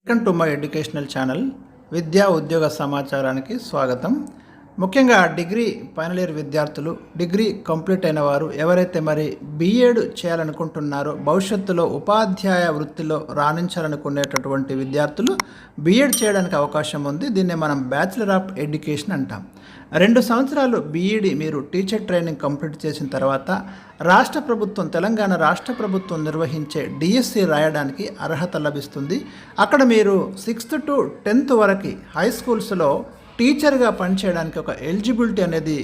Welcome to my educational channel విద్యా ఉద్యోగ సమాచారానికి స్వాగతం. ముఖ్యంగా డిగ్రీ ఫైనల్ ఇయర్ విద్యార్థులు, డిగ్రీ కంప్లీట్ అయిన వారు ఎవరైతే మరి బీఎడ్ చేయాలనుకుంటున్నారో, భవిష్యత్తులో ఉపాధ్యాయ వృత్తిలో రాణించాలనుకునేటటువంటి విద్యార్థులు బీఎడ్ చేయడానికి అవకాశం ఉంది. దీన్నే మనం బ్యాచిలర్ ఆఫ్ ఎడ్యుకేషన్ అంటాం. 2 సంవత్సరాలు బీఈడి మీరు టీచర్ ట్రైనింగ్ కంప్లీట్ చేసిన తర్వాత రాష్ట్ర ప్రభుత్వం, తెలంగాణ రాష్ట్ర ప్రభుత్వం నిర్వహించే డిఎస్సి రాయడానికి అర్హత లభిస్తుంది. అక్కడ మీరు 6th to 10th వరకు హై స్కూల్స్లో టీచర్గా పనిచేయడానికి ఒక ఎలిజిబిలిటీ అనేది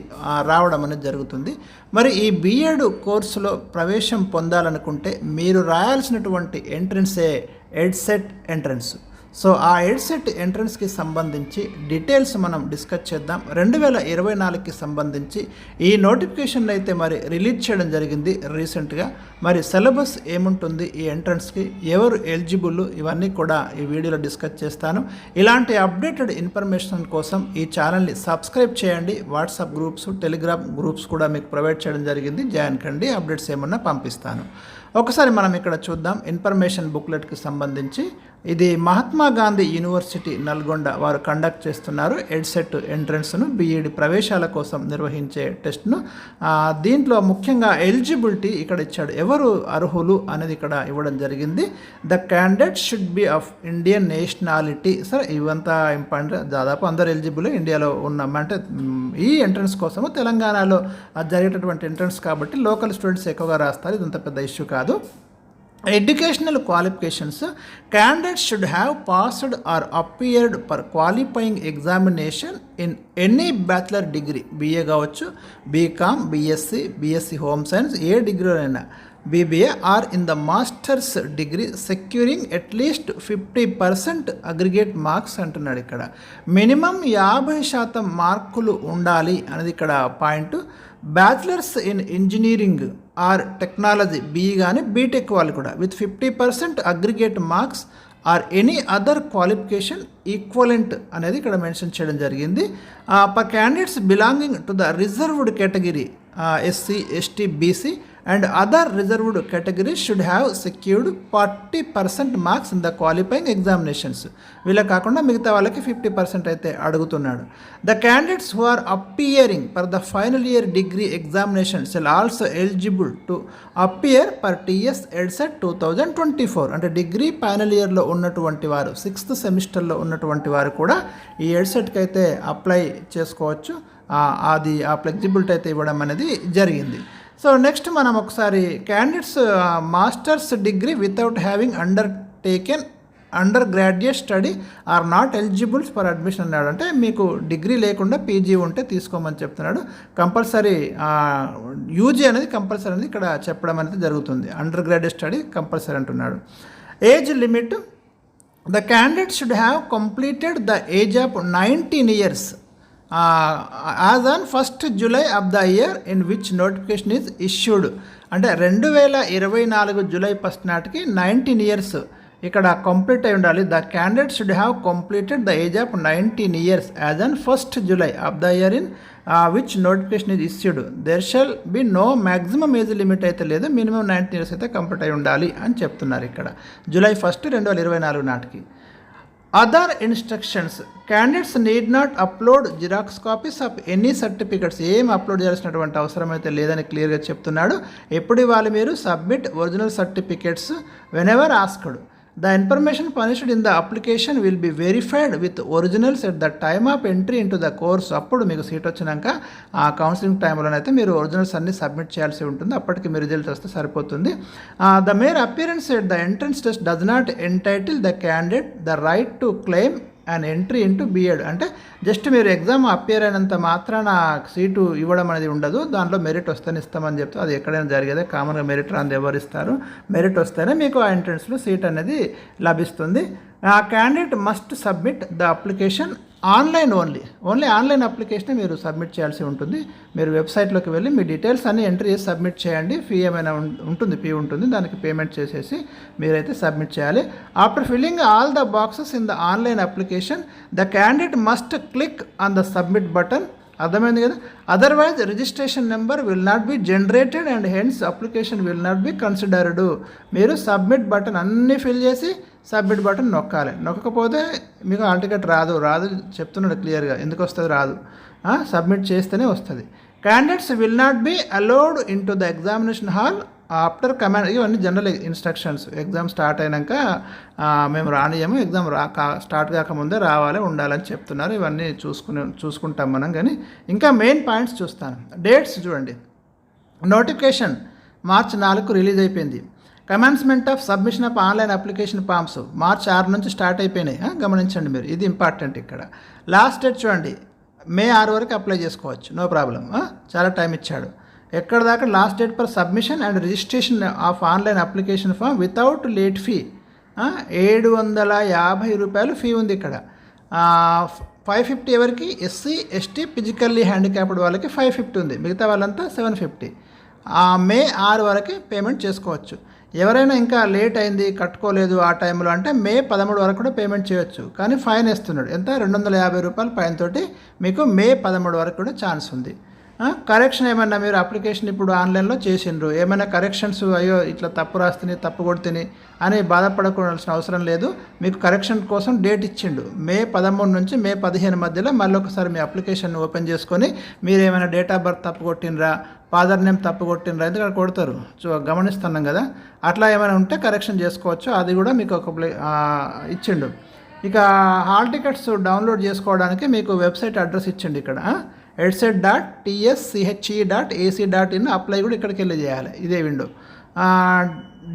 రావడం అనేది జరుగుతుంది. మరి ఈ బీఎడ్ కోర్సులో ప్రవేశం పొందాలనుకుంటే మీరు రాయాల్సినటువంటి ఎంట్రన్సే ఎడ్సెట్ ఎంట్రన్స్. సో ఆ ఎడ్సెట్ ఎంట్రన్స్కి సంబంధించి డీటెయిల్స్ మనం డిస్కస్ చేద్దాం. 2024కి సంబంధించి ఈ నోటిఫికేషన్ అయితే మరి రిలీజ్ చేయడం జరిగింది రీసెంట్గా. మరి సిలబస్ ఏముంటుంది, ఈ ఎంట్రన్స్కి ఎవరు ఎలిజిబుల్, ఇవన్నీ కూడా ఈ వీడియోలో డిస్కస్ చేస్తాను. ఇలాంటి అప్డేటెడ్ ఇన్ఫర్మేషన్ కోసం ఈ ఛానల్ని సబ్స్క్రైబ్ చేయండి. వాట్సాప్ గ్రూప్స్, టెలిగ్రామ్ గ్రూప్స్ కూడా మీకు ప్రొవైడ్ చేయడం జరిగింది. జాయిన్ కండి, అప్డేట్స్ ఏమన్నా పంపిస్తాను. ఒకసారి మనం ఇక్కడ చూద్దాం ఇన్ఫర్మేషన్ బుక్లెట్కి సంబంధించి. ఇది మహాత్మా గాంధీ యూనివర్సిటీ నల్గొండ వారు కండక్ట్ చేస్తున్నారు ఎడ్సెట్ ఎంట్రన్స్ను, బీఈడి ప్రవేశాల కోసం నిర్వహించే టెస్ట్ను. దీంట్లో ముఖ్యంగా ఎలిజిబిలిటీ ఇక్కడ ఇచ్చాడు, ఎవరు అర్హులు అనేది ఇక్కడ ఇవ్వడం జరిగింది. The candidate should be of Indian nationality. సరే, ఇవంతా ఇంపార్టెంట్, దాదాపు అందరు ఎలిజిబుల్ ఇండియాలో ఉన్నాం. అంటే ఈ ఎంట్రన్స్ కోసము తెలంగాణలో జరిగేటటువంటి ఎంట్రన్స్ కాబట్టి లోకల్ స్టూడెంట్స్ ఎక్కువగా రాస్తారు, ఇదంత పెద్ద ఇష్యూ కాదు. Educational qualifications, candidates should have passed or appeared for qualifying examination in any bachelor degree, BA కావచ్చు, బీకామ్, బీఎస్సీ హోమ్ సైన్స్, ఏ డిగ్రీ అయినా, BBA or in the masters degree securing at least 50% aggregate marks అంటున్నాడు. ఇక్కడ minimum 50% మార్కులు ఉండాలి అనేది ఇక్కడ point. Bachelors in engineering or technology, BE కానీ బీటెక్ వాళ్ళు కూడా with 50% aggregate marks or any other qualification equivalent అనేది ఇక్కడ మెన్షన్ చేయడం జరిగింది. For candidates belonging to the reserved category SC, ST, BC and other reserved categories should have secured 40% marks in the qualifying examinations. వీళ్ళ కాకుండా మిగతా వాళ్ళకి 50% అయితే అడుగుతున్నాడు. The candidates who are appearing for the final year degree examination shall also eligible to appear for TS EdSET 2024. అంటే degree final ఇయర్లో ఉన్నటువంటి వారు, 6th సెమిస్టర్లో ఉన్నటువంటి వారు కూడా ఈ ఎడ్సెట్కి అయితే అప్లై చేసుకోవచ్చు. అది ఆ ఫ్లెక్సిబిలిటీ అయితే ఇవ్వడం అనేది జరిగింది. సో నెక్స్ట్ మనం ఒకసారి candidates masters degree without having under graduate study are not eligibles for admission అన్నాడు. అంటే మీకు డిగ్రీ లేకుండా పీజీ ఉంటే తీసుకోమని చెప్తున్నాడు. కంపల్సరీ యూజీ అనేది కంపల్సరీ అనేది ఇక్కడ చెప్పడం అనేది జరుగుతుంది. అండర్ గ్రాడ్యుయేట్ స్టడీ కంపల్సరీ అంటున్నాడు. Age limit, the candidate should have completed the age of 19 years as on 1st July of the year in which notification is issued. అంటే 2024 July 1st నాటికి 19 years ఇక్కడ complete అయి ఉండాలి. The candidate should have completed the age of 19 years as on 1st July of the year in which notification is issued. there shall be no maximum age limit అయితే లేదు, minimum 19 years అయితే complete అయి ఉండాలి అని చెప్తున్నారు ఇక్కడ July 1st 2024 నాటికి. Other instructions, candidates need not upload xerox copies of any certificates. ఏం అప్లోడ్ చేయాల్సినటువంటి అవసరం అయితే లేదని క్లియర్గా చెప్తున్నాడు. ఎప్పుడు ఇవ్వాలి మీరు? Submit original certificates whenever asked. The information furnished in the application will be verified with originals at the time of entry in to the course. అప్పుడు మీకు సీట్ వచ్చినాక ఆ కౌన్సిలింగ్ టైంలోనైతే మీరు ఒరిజినల్స్ అన్ని సబ్మిట్ చేయాల్సి ఉంటుంది. అప్పటికి మీ రిజల్ట్ వస్తే సరిపోతుంది. The mere appearance at the entrance test does not entitle the candidate the right to claim and entry into BEd. అంటే జస్ట్ మీరు ఎగ్జామ్ అపియర్ అయినంత మాత్రాన సీటు ఇవ్వడం అనేది ఉండదు. దాంట్లో మెరిట్ వస్తేనే ఇస్తామని చెప్తే అది ఎక్కడైనా జరిగేదే. కామన్గా మెరిట్ రాంది ఎవరు ఇస్తారు? మెరిట్ వస్తేనే మీకు ఆ ఎంట్రన్స్లో సీట్ అనేది లభిస్తుంది. ఆ candidate must submit the application online only online application మీరు సబ్మిట్ చేయాల్సి ఉంటుంది. మీరు వెబ్సైట్లోకి వెళ్ళి మీ డీటెయిల్స్ అన్ని ఎంట్రీ చేసి సబ్మిట్ చేయండి. ఫీ ఏమైనా ఉంటుంది, ఫీ ఉంటుంది, దానికి పేమెంట్ చేసేసి మీరైతే సబ్మిట్ చేయాలి. After filling all the boxes in the online application the candidate must click on the submit button అర్థమైంది కదా. Otherwise registration number will not be generated and hence application will not be considered. మీరు submit button అన్నీ fill చేసి submit button నొక్కాలి. నొక్కకపోతే మీకు hall ticket రాదు చెప్తున్నాడు క్లియర్గా. ఎందుకు వస్తుంది? రాదు. సబ్మిట్ చేస్తేనే వస్తుంది. Candidates will not be allowed in to the examination hall after command. ఇవన్నీ జనరల్ ఇన్స్ట్రక్షన్స్. ఎగ్జామ్ స్టార్ట్ అయినాక మేము రానియము, ఎగ్జామ్ స్టార్ట్ కాకముందే ఉండాలని చెప్తున్నారు. ఇవన్నీ చూసుకుంటాం మనం. కానీ ఇంకా మెయిన్ పాయింట్స్ చూస్తాను. డేట్స్ చూడండి. నోటిఫికేషన్ మార్చి 4 రిలీజ్ అయిపోయింది. Commencement of submission of online application forms మార్చి 6 నుంచి స్టార్ట్ అయిపోయినాయి. గమనించండి మీరు, ఇది ఇంపార్టెంట్ ఇక్కడ. లాస్ట్ డేట్ చూడండి, మే 6 వరకు అప్లై చేసుకోవచ్చు, నో ప్రాబ్లం. చాలా టైం ఇచ్చాడు. ఎక్కడ దాకా last date for submission and registration of online application form without late fee. 750 రూపాయలు ఫీ ఉంది ఇక్కడ. 550 ఎవరికి? ఎస్సీ ఎస్టీ ఫిజికల్లీ హ్యాండిక్యాప్డ్ వాళ్ళకి 550 ఉంది, మిగతా వాళ్ళంతా 750. మే 6 వరకు పేమెంట్ చేసుకోవచ్చు. ఎవరైనా ఇంకా లేట్ అయింది కట్టుకోలేదు ఆ టైంలో అంటే మే 13 వరకు కూడా పేమెంట్ చేయొచ్చు. కానీ ఫైన్ వేస్తున్నాడు. ఎంత? 250 రూపాయలు ఫైన్ తోటి మీకు మే 13 వరకు కూడా ఛాన్స్ ఉంది. కరెక్షన్ ఏమన్నా మీరు అప్లికేషన్ ఇప్పుడు ఆన్లైన్లో చేసిండ్రు, ఏమైనా కరెక్షన్స్ అయ్యో ఇట్లా తప్పు రాస్తేనే తప్పు కొడితేనే అని బాధపడకూడాల్సిన అవసరం లేదు. మీకు కరెక్షన్ కోసం డేట్ ఇచ్చిండు. మే 13 నుంచి మే 15 మధ్యలో మళ్ళీ ఒకసారి మీ అప్లికేషన్ ఓపెన్ చేసుకొని మీరు ఏమైనా డేట్ ఆఫ్ బర్త్ తప్పు కొట్టినరా, ఫాదర్ నేమ్ తప్పు కొట్టినరా, ఎందుకంటే కొడతారు గమనిస్తున్నాం కదా. అట్లా ఏమైనా ఉంటే కరెక్షన్ చేసుకోవచ్చు. అది కూడా మీకు ఒక ఇచ్చిండు. ఇక హాల్ టికెట్స్ డౌన్లోడ్ చేసుకోవడానికి మీకు వెబ్సైట్ అడ్రస్ ఇచ్చిండు ఇక్కడ. edset.tsch.ac.in అప్లై కూడా ఇక్కడికి వెళ్ళి చేయాలి. ఇదే window.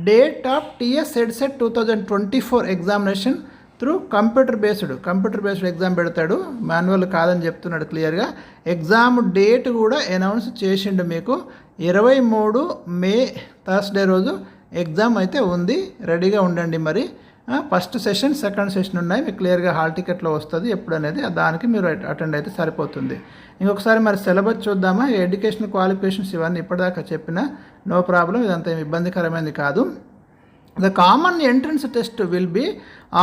Date of TS EdCET 2024 examination through computer based exam పెడతాడు. మాన్యువల్ కాదని చెప్తున్నాడు క్లియర్గా. ఎగ్జామ్ డేట్ కూడా అనౌన్స్ చేసిండు మీకు. 23 మే థర్స్డే రోజు ఎగ్జామ్ అయితే ఉంది. రెడీగా ఉండండి. మరి ఫస్ట్ సెషన్ సెకండ్ సెషన్ ఉన్నాయి. మీకు క్లియర్గా హాల్ టికెట్లో వస్తుంది ఎప్పుడు అనేది. దానికి మీరు అటెండ్ అయితే సరిపోతుంది. ఇంకొకసారి మరి సిలబస్ చూద్దామా. ఎడ్యుకేషన్ క్వాలిఫికేషన్స్ ఇవన్నీ ఇప్పటిదాకా చెప్పిన, నో ప్రాబ్లం, ఇదంతా ఏమి ఇబ్బందికరమైనది కాదు. The common entrance test will be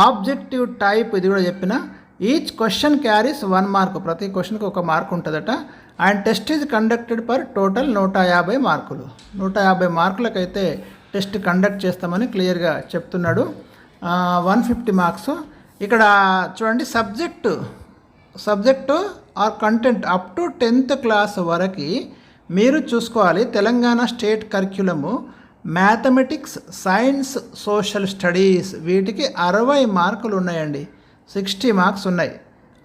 objective type, ఇది కూడా చెప్పిన. ఈచ్ క్వశ్చన్ క్యారీస్ 1 మార్క్, ప్రతి క్వశ్చన్కి 1 మార్క్ ఉంటుందట. And test is conducted per total 150 మార్కులు. 150 మార్కులకైతే టెస్ట్ కండక్ట్ చేస్తామని క్లియర్గా చెప్తున్నాడు. 150 మార్క్స్. ఇక్కడ చూడండి, subject or content up to 10th class వరకు మీరు చూసుకోవాలి. Telangana state curriculum mathematics, science, social studies వీటికి 60 మార్కులు ఉన్నాయండి. 60 మార్క్స్ ఉన్నాయి.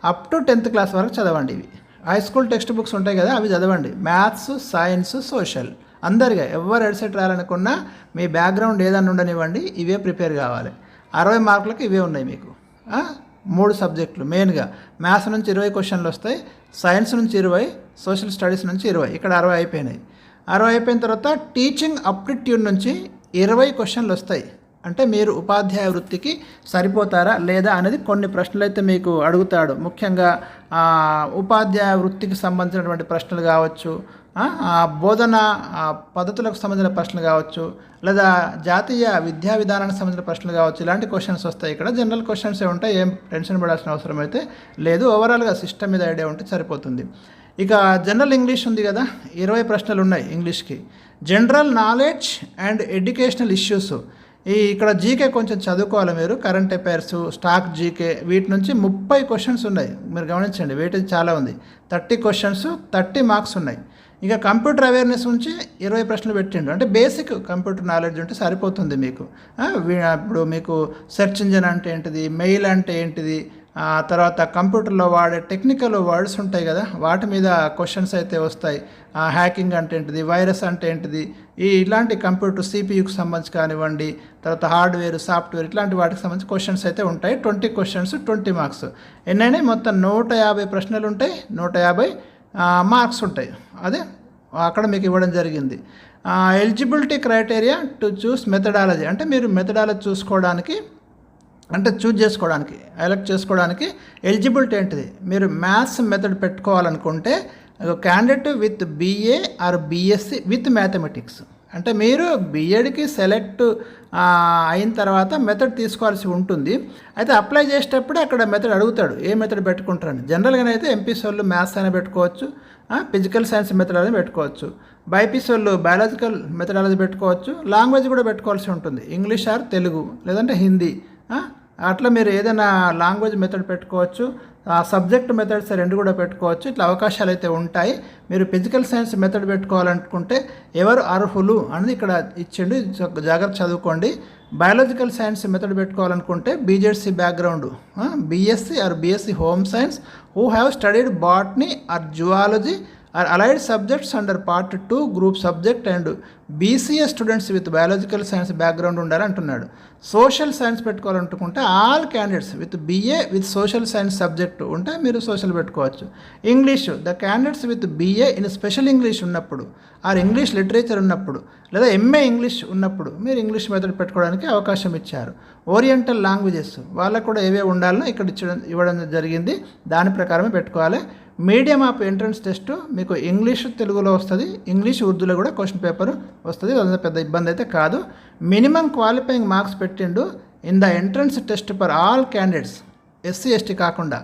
అప్ టు 10th క్లాస్ వరకు చదవండి. ఇవి హై స్కూల్ టెక్స్ట్ బుక్స్ ఉంటాయి కదా, అవి చదవండి. మ్యాథ్స్, సైన్స్, సోషల్ అందరిగా ఎవరు ఎడ్సెట్ రాయాలనుకున్నా మీ బ్యాక్గ్రౌండ్ ఏదన్నా ఉండనివ్వండి, ఇవే ప్రిపేర్ కావాలి. 60 మార్కులకు ఇవే ఉన్నాయి మీకు. 3 సబ్జెక్టులు మెయిన్గా. మ్యాథ్స్ నుంచి 20 క్వశ్చన్లు వస్తాయి, సైన్స్ నుంచి 20, సోషల్ స్టడీస్ నుంచి 20. ఇక్కడ 60 అయిపోయినాయి. 60 అయిపోయిన తర్వాత టీచింగ్ అప్టిట్యూడ్ నుంచి 20 క్వశ్చన్లు వస్తాయి. అంటే మీరు ఉపాధ్యాయ వృత్తికి సరిపోతారా లేదా అనేది కొన్ని ప్రశ్నలు అయితే మీకు అడుగుతాడు. ముఖ్యంగా ఉపాధ్యాయ వృత్తికి సంబంధించినటువంటి ప్రశ్నలు కావచ్చు, బోధన పద్ధతులకు సంబంధించిన ప్రశ్నలు కావచ్చు, లేదా జాతీయ విద్యా విధానానికి సంబంధించిన ప్రశ్నలు కావచ్చు. ఇలాంటి క్వశ్చన్స్ వస్తాయి. ఇక్కడ జనరల్ క్వశ్చన్స్ ఉంటాయి, ఏం టెన్షన్ పడాల్సిన అవసరం అయితే లేదు. ఓవరాల్గా సిస్టమ్ మీద ఐడియా ఉంటే సరిపోతుంది. ఇక జనరల్ ఇంగ్లీష్ ఉంది కదా, 20 ప్రశ్నలు ఉన్నాయి ఇంగ్లీష్కి. General knowledge and educational issues, ఇక్కడ జీకే కొంచెం చదువుకోవాలి మీరు. కరెంట్ అఫైర్స్, స్టాక్ జీకే, వీటి నుంచి 30 క్వశ్చన్స్ ఉన్నాయి. మీరు గమనించండి, వెయిటేజ్ చాలా ఉంది. 30 క్వశ్చన్స్, 30 మార్క్స్ ఉన్నాయి. ఇక కంప్యూటర్ అవేర్నెస్ నుంచి 20 ప్రశ్నలు పెట్టిండు. అంటే బేసిక్ కంప్యూటర్ నాలెడ్జ్ ఉంటే సరిపోతుంది మీకు. ఇప్పుడు మీకు సెర్చ్ ఇంజిన్ అంటే ఏంటిది, మెయిల్ అంటే ఏంటిది, తర్వాత కంప్యూటర్లో వాడే టెక్నికల్ వర్డ్స్ ఉంటాయి కదా, వాటి మీద క్వశ్చన్స్ అయితే వస్తాయి. హ్యాకింగ్ అంటే ఏంటిది, వైరస్ అంటే ఏంటిది, ఇలాంటి కంప్యూటర్ సిపియుకి సంబంధించి కానివ్వండి, తర్వాత హార్డ్వేర్, సాఫ్ట్వేర్, ఇట్లాంటి వాటికి సంబంధించి క్వశ్చన్స్ అయితే ఉంటాయి. 20 క్వశ్చన్స్, 20 మార్క్స్. ఎన్నైనా మొత్తం 150 ప్రశ్నలు ఉంటాయి, 150 మార్క్స్ ఉంటాయి. అదే అక్కడ మీకు ఇవ్వడం జరిగింది. Eligibility criteria to choose methodology, అంటే మీరు మెథడాలజీ చూసుకోవడానికి, అంటే ఎలెక్ట్ చేసుకోవడానికి ఎలిజిబిలిటీ ఏంటిది. మీరు మ్యాథ్స్ మెథడ్ పెట్టుకోవాలనుకుంటే candidate with BA or BSc with mathematics, అంటే మీరు బీఎడ్కి సెలెక్ట్ అయిన తర్వాత మెథడ్ తీసుకోవాల్సి ఉంటుంది. అయితే అప్లై చేసేటప్పుడు అక్కడ మెథడ్ అడుగుతాడు, ఏ మెథడ్ పెట్టుకుంటారని. జనరల్గా అయితే ఎంపీసీ వాళ్ళు మ్యాథ్స్ అయినా పెట్టుకోవచ్చు, ఫిజికల్ సైన్స్ మెథడాలజీ పెట్టుకోవచ్చు. బైపీసీ వాళ్ళు బయాలజికల్ మెథడాలజీ పెట్టుకోవచ్చు. లాంగ్వేజ్ కూడా పెట్టుకోవాల్సి ఉంటుంది, ఇంగ్లీష్ ఆర్ తెలుగు లేదంటే హిందీ. అట్లా మీరు ఏదైనా లాంగ్వేజ్ మెథడ్ పెట్టుకోవచ్చు, సబ్జెక్ట్ మెథడ్స్ రెండు కూడా పెట్టుకోవచ్చు. ఇట్లా అవకాశాలు అయితే ఉంటాయి. మీరు ఫిజికల్ సైన్స్ మెథడ్ పెట్టుకోవాలనుకుంటే ఎవరు అర్హులు అనేది ఇక్కడ ఇచ్చిండు, జాగ్రత్త చదువుకోండి. బయాలజికల్ సైన్స్ మెథడ్ పెట్టుకోవాలనుకుంటే BZC background, BSc or BSc home science who have studied botany or zoology or allied subjects under part 2 group subject and BCA students with biological science background ఉండాలి అంటున్నాడు. సోషల్ సైన్స్ పెట్టుకోవాలనుకుంటే all candidates with BA with social science subject ఉంటే మీరు social పెట్టుకోవచ్చు. English the candidates with BA in special English ఉన్నప్పుడు or English literature ఉన్నప్పుడు లేదా MA English ఉన్నప్పుడు మీరు ఇంగ్లీష్ మెథడ్ పెట్టుకోవడానికి అవకాశం ఇచ్చారు. ఓరియంటల్ లాంగ్వేజెస్ వాళ్ళకు కూడా ఏవే ఉండాలో ఇక్కడ ఇవ్వడం జరిగింది, దాని ప్రకారమే పెట్టుకోవాలి. మీడియం ఆఫ్ ఎంట్రన్స్ టెస్ట్ మీకు ఇంగ్లీష్ తెలుగులో వస్తుంది, ఇంగ్లీష్ ఉర్దూలో కూడా క్వశ్చన్ పేపర్ వస్తుంది, అదంతా పెద్ద ఇబ్బంది అయితే కాదు. మినిమం క్వాలిఫైయింగ్ మార్క్స్ పెట్టిండు in the entrance test for all candidates, SC ST కాకుండా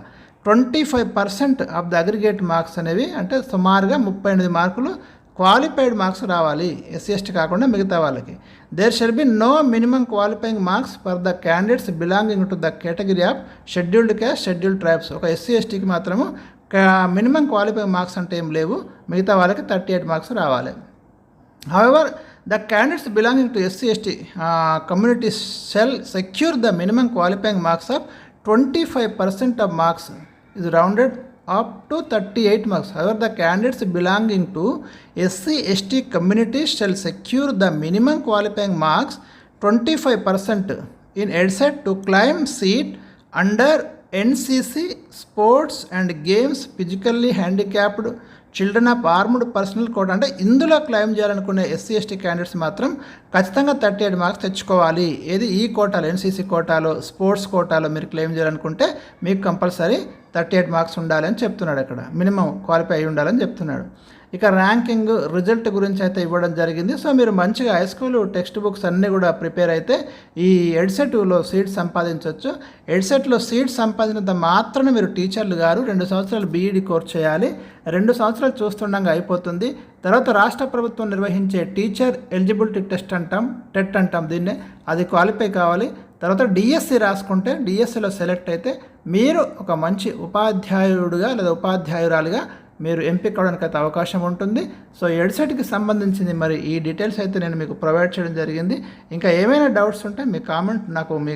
25% ఆఫ్ ద అగ్రిగేట్ మార్క్స్ అనేవి, అంటే సుమారుగా 38 మార్కులు క్వాలిఫైడ్ మార్క్స్ రావాలి ఎస్సీ ఎస్టీ కాకుండా మిగతా వాళ్ళకి. There shall be no minimum qualifying marks for the candidates belonging to the category of scheduled caste, scheduled tribes. ఒక ఎస్సీ ఎస్టీకి మాత్రము మినిమం క్వాలిఫైయింగ్ మార్క్స్ అంటే ఏం లేవు, మిగతా వాళ్ళకి 38 మార్క్స్ రావాలి. However the candidates belonging to SC ST community shall secure the minimum qualifying marks of 25% of marks is rounded up to 38 marks. However, the candidates belonging to SC/ST communities shall secure the minimum qualifying marks 25% in EdSET to claim seat under NCC sports and games physically handicapped children of armed personnel quota. అంటే ఇందులో claim చేయాలనుకునే SC ST candidates మాత్రం ఖచ్చితంగా 38 marks తెచ్చుకోవాలి. ఏది ఈ కోటాలో, NCC కోటాలో, స్పోర్ట్స్ కోటాలో మీరు క్లెయిమ్ చేయాలనుకుంటే మీకు కంపల్సరీ 38 మార్క్స్ ఉండాలి అని చెప్తున్నాడు. అక్కడ మినిమం క్వాలిఫై అయి ఉండాలని చెప్తున్నాడు. ఇక ర్యాంకింగ్ రిజల్ట్ గురించి అయితే ఇవ్వడం జరిగింది. సో మీరు మంచిగా హై స్కూల్ టెక్స్ట్ బుక్స్ అన్నీ కూడా ప్రిపేర్ అయితే ఈ ఎడ్సెట్లో సీట్ సంపాదించవచ్చు. ఎడ్సెట్లో సీట్ సంపాదించినంత మాత్రమే మీరు టీచర్లు గారు 2 సంవత్సరాలు బీఈడి కోర్స్ చేయాలి. 2 సంవత్సరాలు చూస్తుండగా అయిపోతుంది. తర్వాత రాష్ట్ర ప్రభుత్వం నిర్వహించే టీచర్ ఎలిజిబిలిటీ టెస్ట్ అంటాం, టెట్ అంటాం దీన్నే, అది క్వాలిఫై కావాలి. తర్వాత డిఎస్సి రాసుకుంటే డిఎస్సిలో సెలెక్ట్ అయితే మీరు ఒక మంచి ఉపాధ్యాయుడిగా లేదా ఉపాధ్యాయురాలుగా మీరు ఎంపిక అవడానికి అయితే అవకాశం ఉంటుంది. సో ఎడ్సెట్కి సంబంధించింది మరి ఈ డీటెయిల్స్ అయితే నేను మీకు ప్రొవైడ్ చేయడం జరిగింది. ఇంకా ఏమైనా డౌట్స్ ఉంటే మీ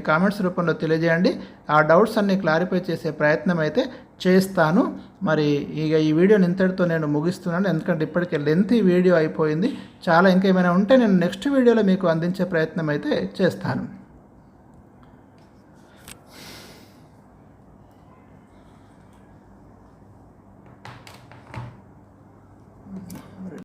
కామెంట్స్ రూపంలో తెలియజేయండి. ఆ డౌట్స్ అన్నీ క్లారిఫై చేసే ప్రయత్నం అయితే చేస్తాను. మరి ఇక ఈ వీడియోని ఇంతటితో నేను ముగిస్తున్నాను, ఎందుకంటే ఇప్పటికే లెంతీ వీడియో అయిపోయింది. చాలా ఇంకేమైనా ఉంటే నేను నెక్స్ట్ వీడియోలో మీకు అందించే ప్రయత్నం అయితే చేస్తాను.